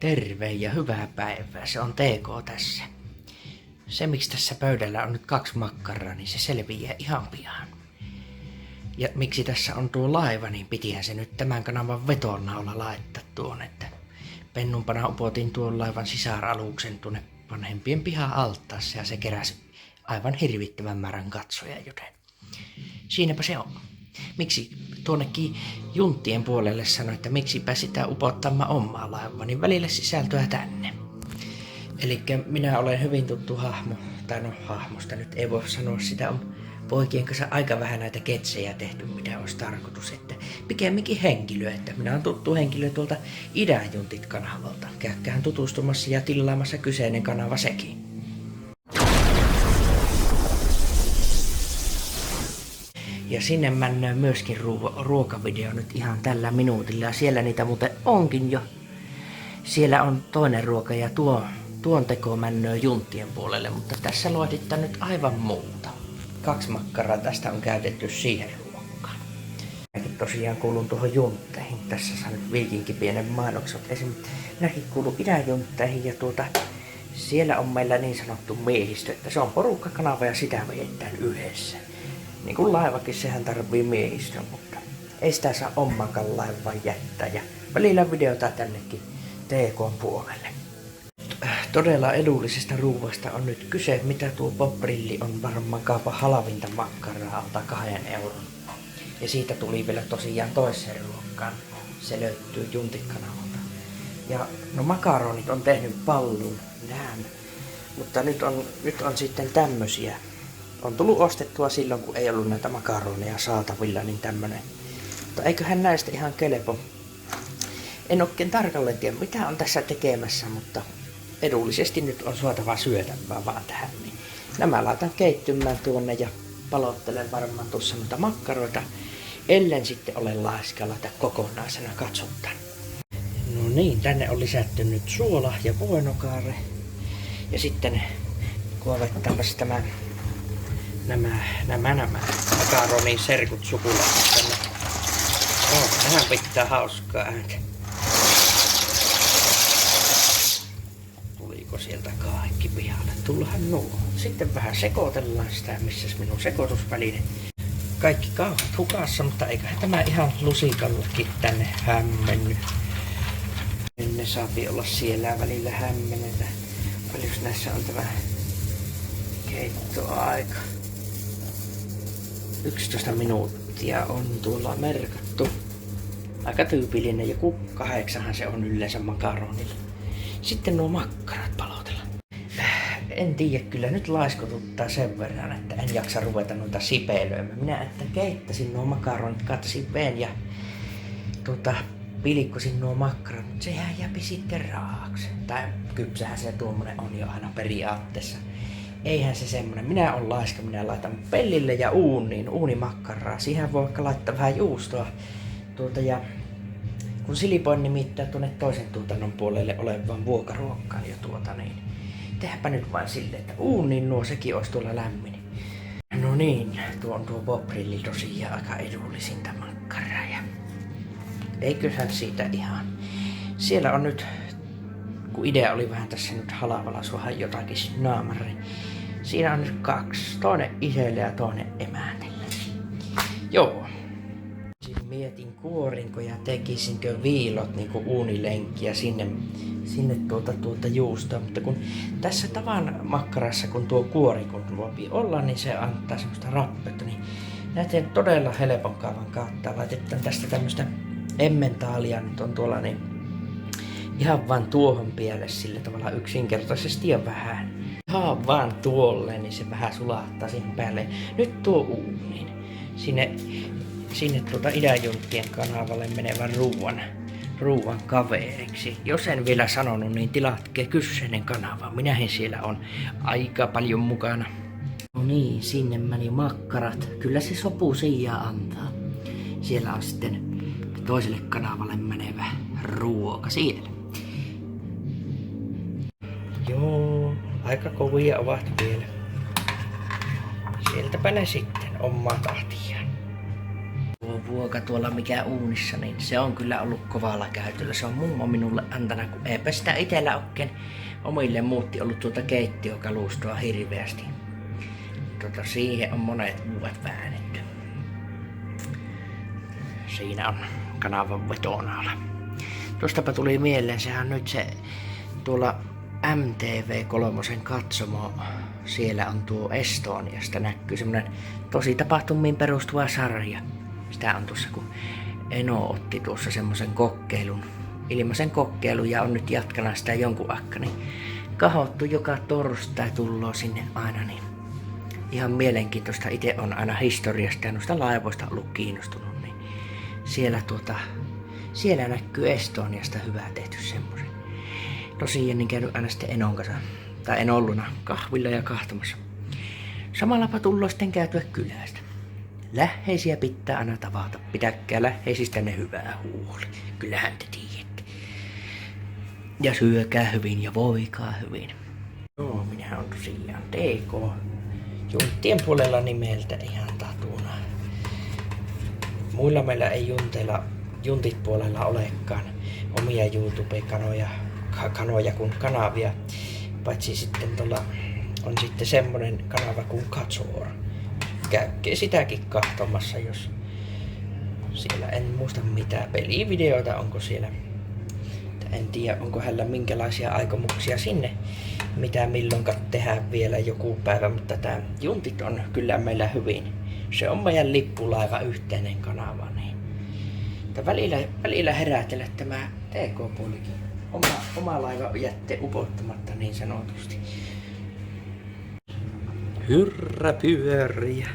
Terve ja hyvää päivää, se on TK tässä. Se miksi tässä pöydällä on nyt 2 makkaraa, niin se selviää ihan pian. Ja miksi tässä on tuo laiva, niin pitihän se nyt tämän kanavan vetonnaula laittaa tuonne, että pennumpana upotin tuon laivan sisaraluksen tuonne vanhempien pihan altaassa ja se keräsi aivan hirvittävän määrän katsoja, joten siinäpä se on. Miksi tuonnekin junttien puolelle sanoi, että miksipä sitä upottamaan omaa laivaa, niin välillä sisältöä tänne. Elikkä minä olen hyvin tuttu hahmo, tai no hahmosta nyt ei voi sanoa, sitä on poikien kanssa aika vähän näitä ketsejä tehty, mitä olisi tarkoitus, että pikemminkin henkilö, että minä olen tuttu henkilö tuolta Idänjuntit-kanavalta. Käykään tutustumassa ja tilaamassa kyseinen kanava sekin. Ja sinne mennään myöskin ruokavideo nyt ihan tällä minuutilla ja siellä niitä muuten onkin jo. Siellä on toinen ruoka ja tuon teko männöö junttien puolelle, mutta tässä luodittaa nyt aivan muuta. 2 makkaraa tästä on käytetty siihen ruokkaan. Minäkin tosiaan kuulun tuohon juntteihin. Tässä saa nyt viikinkin pienen mainokset. Esimerkiksi minäkin kuulun Idänjuntteihin ja siellä on meillä niin sanottu miehistö, että se on porukkakanava ja sitä vedetään yhdessä. Niin kuin laivakin, sehän tarvii miehistön, mutta ei sitä saa omankaan laivan jättää ja välillä videota tännekin TK:n puolelle. Todella edullisesta ruuasta on nyt kyse, mitä tuo poprilli on varmaan kaupan halvinta makkaraa alta 2 euron. Ja siitä tuli vielä tosiaan toiseen ruokkaan. Se löytyy Juntit-kanavalta. Ja no makaronit on tehnyt pallun, näen. Mutta nyt on sitten tämmösiä. On tullut ostettua silloin, kun ei ollut näitä makaroneja saatavilla, niin tämmönen. Mutta eiköhän näistä ihan kelpo. En oikein tarkalleen tiedä, mitä on tässä tekemässä, mutta edullisesti nyt on suotava syötävää vaan tähän. Niin nämä laitan keittymään tuonne ja palottelen varmaan tuossa noita makkaroita. Ellen sitten ole laiska laita kokonaisena, katsotaan. No niin, tänne on lisätty nyt suola ja vuonokaare. Ja sitten kuovettaanpas nämä makaronin serkut sukulaiset tänne. Tähän pitää hauskaa ääntä. Tuliko sieltä kaikki pihalle? Tullahan nuo. Sitten vähän sekoitellaan sitä, missäs minun sekoitusväline. Kaikki kauhat hukassa, mutta eiköhän tämä ihan lusikallekin tänne hämmennyt. Ne saapi olla siellä välillä hämmenetä. Paljonko näissä on tämä keittoaika? 11 minuuttia on tuolla merkattu. Aika tyypillinen, joku 8 se on yleensä makaronilla. Sitten nuo makkarat palotella. En tiedä, kyllä nyt laiskotuttaa sen verran, että en jaksa ruveta noita sipelöimään. Minä että keittäisin nuo makaronit, katsin veen ja pilkkosin nuo makkarat, mutta sehän jäpi sitten raaksi. Tai kypsähän se tuommoinen on jo aina periaatteessa. Eihän se semmonen. Minä on laiska, minä laitan pellille ja uunimakkaraa. Siihen voi vaikka laittaa vähän juustoa. Ja kun silipoin nimittää tuonne toisen tuotannon puolelle olevan vuokaruokkaan jo niin tehdäänpä nyt vain silleen, että uuniin nuo sekin olisi tuolla lämmin. No niin, tuo on tuo poprilli tosiaan aika edullisinta makkaraa ja eiköhän siitä ihan. Siellä on nyt, kun idea oli vähän tässä nyt halavalla suohan jotakin naamari. Siinä on nyt 2, toinen itselle ja toinen emännelle. Joo. Mietin kuorinko ja tekisinkö viilot niinku uunilenkkiä sinne juustoa, mutta kun tässä tavan makkarassa kun tuo kuori kun luopi olla, niin se antaa semmoista rappetta, niin näiden todella helpon kaavan kautta laitetaan tästä tämmöstä emmentaalia nyt on tuolla niin ihan vaan tuohon pielle sillä tavalla yksinkertaisesti ja vähän. Ihan vaan tuolle, niin se vähän sulahtaa siihen päälle. Nyt tuo uuniin. Sinne Idänjunttien kanavalle menevän ruuan kaveriksi. Jos en vielä sanonut, niin tilatke kyseinen kanava. Minähän siellä on aika paljon mukana. No niin, sinne meni makkarat. Kyllä se sopuu sijaa antaa. Siellä on sitten toiselle kanavalle menevä ruoka siellä. Joo, aika kovia ovat vielä. Sieltäpä ne sitten omaa tahtiaan. ruoka tuolla mikä uunissa, niin se on kyllä ollut kovalla käytöllä. Se on mummo minulle antanut, kun eipä sitä itellä oikein omille muutti ollut tuota keittiökalustoa hirveästi. Siihen on monet vuodet väännetty. Siinä on kanavan vetonaala. Tuostapa tuli mieleen, sehän nyt se tuolla MTV3 katsomo, siellä on tuo Estoniasta näkyy semmonen tosi tapahtumiin perustuva sarja. Sitä on tuossa, kun Eno otti tuossa semmosen kokeilun, ilmaisen kokeilun ja on nyt jatkana sitä jonkun akka, niin kahottu joka torstai tulloo sinne aina, niin ihan mielenkiintoista. Itse on aina historiasta ja noista laivoista ollut kiinnostunut, niin siellä näkyy Estoniasta hyvää tehty semmoisen. Tosiaan niin käynyt aina sitten Enon kanssa, tai en olluna kahvilla ja kahtomassa. Samallapa tullo sitten käytyä kylästä. Läheisiä pitää aina tavata, pitäkää läheisistä ne hyvää huoli. Kyllähän te tiedätte. Ja syökää hyvin ja voikaa hyvin. Joo, minä on tosiaan DK. Junttien puolella nimeltä ihan tatuna. Muilla meillä ei juntit puolella olekaan omia YouTube-kanoja kuin kanavia. Paitsi sitten tuolla on sitten semmonen kanava kuin Katsor. Käykää sitäkin kahtomassa, jos siellä en muista mitä pelivideoita onko siellä. En tiedä onko hänellä minkälaisia aikomuksia sinne, mitä milloinka tehdään vielä joku päivä, mutta tää juntit on kyllä meillä hyvin. Se on meidän lippulaiva yhteinen kanava, niin välillä herätellä tämä TK-puolikin. Oma laiva jätte upottamatta niin sanotusti. Hyrrä pyöriä.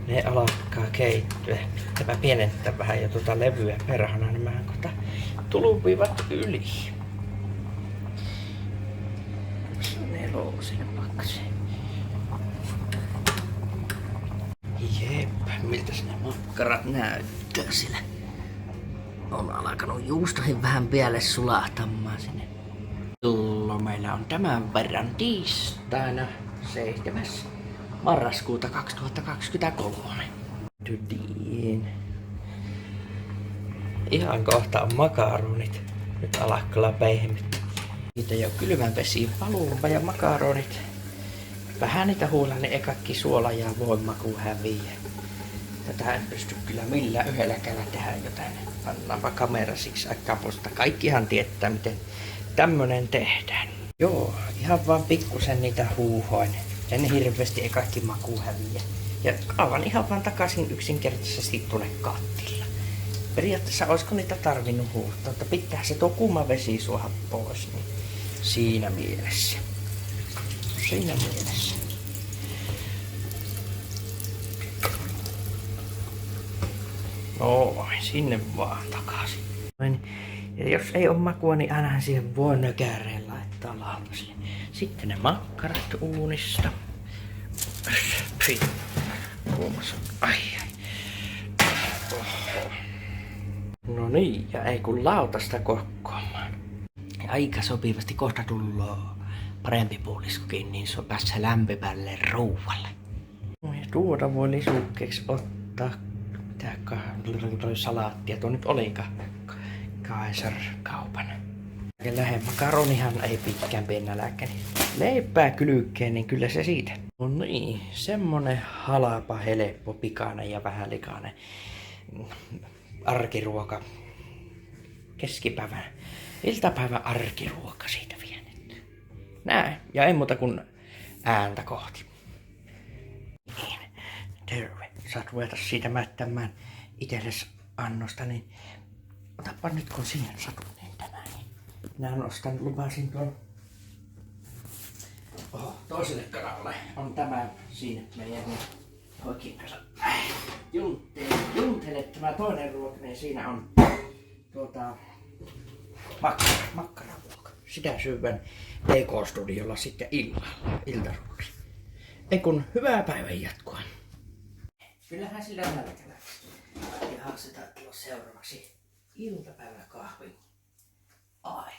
Ne alkaa keittyä. Tämä pienentää vähän jo tuota levyä perhana, nämä kohta tulupivat yli. Nelosille pakkaseen. Jep, miltä ne makkarat näyttää sillä. On alkanut juustoihin vähän päälle sulahtamaan sinne. Kello meillä on tämän verran tiistaina 7. marraskuuta 2023. Tydiin. Ihan kohta on makaronit. Nyt alkaa pehmit. Niitä jo kylmän vesiin paluumpa ja makaronit. Vähän niitä huolella, niin ei kaikki suola ja voimaku häviä. Tätä en pysty kyllä millään yhdellä kädellä tehdä jotain. Pannaanpa kamera siksi aikaa posta. Kaikkihan tietää miten tämmönen tehdään. Joo, ihan vaan pikkusen niitä huuhoin. En hirveästi ei kaikki maku häviä. Ja aivan ihan vaan takaisin yksinkertaisesti tuonne kattilla. Periaatteessa olisiko niitä tarvinnut huuhtaa, mutta pitää se tuo kuuma vesi suoha pois. Niin siinä mielessä. Siinä mielessä. Noin, sinne vaan takaisin. Ja jos ei ole makua, niin ainahan siihen voi nökäreen laittaa lautaselle. Sitten ne makkarat uunista. Kuumassa. Ai. Oho. No niin, ja ei kun lautasta kokkaamaan. Aika sopivasti kohta tulloo parempi puoliskokin, niin se on päässä lämpimälle ruualle. Ja tuota voi lisukkeeksi ottaa salaattia. Tuo nyt olikaan Kaisar-kaupan. Makaronihan ei pitkään piennäläkään. Leipää kylkkeen, niin kyllä se siitä. No niin, semmonen halapa, helppo, pikainen ja vähän likainen arkiruoka. Keskipäivän, iltapäivän arkiruoka siitä viennetty. Näin, ja ei muuta kuin ääntä kohti. Niin, terve. Saat ruveta siitä mättämään itsellesi annosta, niin otapa nyt kun siihen satut niin tämä. Niin. Minä lupasin tuon toiselle kanavalle. On tämä siinä meidän oikein kanssa Juntelle tämä toinen ruoka, niin siinä on makkararuoka. Sitä syövän TK-studiolla sitten illalla, iltaruoksi. Ei kun hyvää päivän jatkoa. Kyllähän sillä nälkä lähti. Ihan sitä tulla seuraavaksi iltapäiväkahvi. Ai.